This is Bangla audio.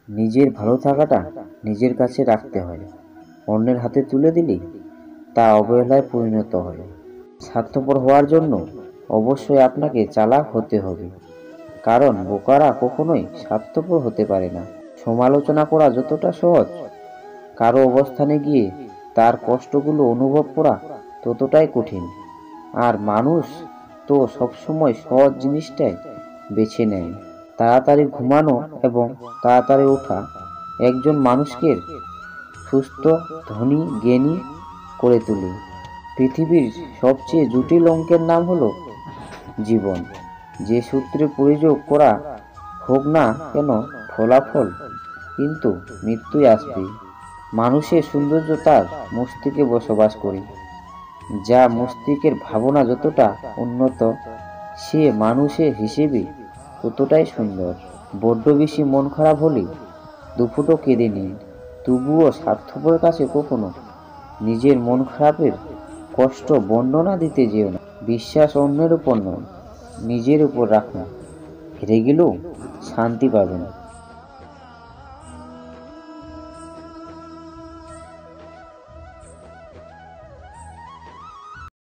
নিজের ভালো থাকাটা নিজের কাছে রাখতে হয়, অন্যের হাতে তুলে দিলে তা অবহেলায় পরিণত হয়। স্বার্থপর হওয়ার জন্য অবশ্যই আপনাকে চালাক হতে হবে, কারণ বোকারা কখনোই স্বার্থপর হতে পারে না। সমালোচনা করা যতটা সহজ, কারো অবস্থানে গিয়ে তার কষ্টগুলো অনুভব করা ততটাই কঠিন। আর মানুষ তো সবসময় সহজ জিনিসটাই বেছে নেয়। তাড়াতাড়ি ঘুমানো এবং তাড়াতাড়ি ওঠা একজন মানুষকে সুস্থ, ধনী, জ্ঞানী করে তোলে। পৃথিবীর সবচেয়ে জটিল অঙ্কের নাম হলো জীবন। যে সূত্রে প্রয়োগ করা হোক না কেন ফলাফল কিন্তু মৃত্যুই আসবে। মানুষের সৌন্দর্য তার মস্তিষ্কে বসবাস করে। যা মস্তিষ্কের ভাবনা যতটা উন্নত, সে মানুষের হিসেবে ততটাই সুন্দর। বড্ড বেশি মন খারাপ হলে দুফুটো কেঁদে নিন, তবুও স্বার্থপরের কাছে কখনো নিজের মন খারাপের কষ্ট বর্ণনা দিতে যেও না। বিশ্বাস অন্যের উপর নয়, নিজের উপর রাখুন। হেরে গেলেও শান্তি পাবেন।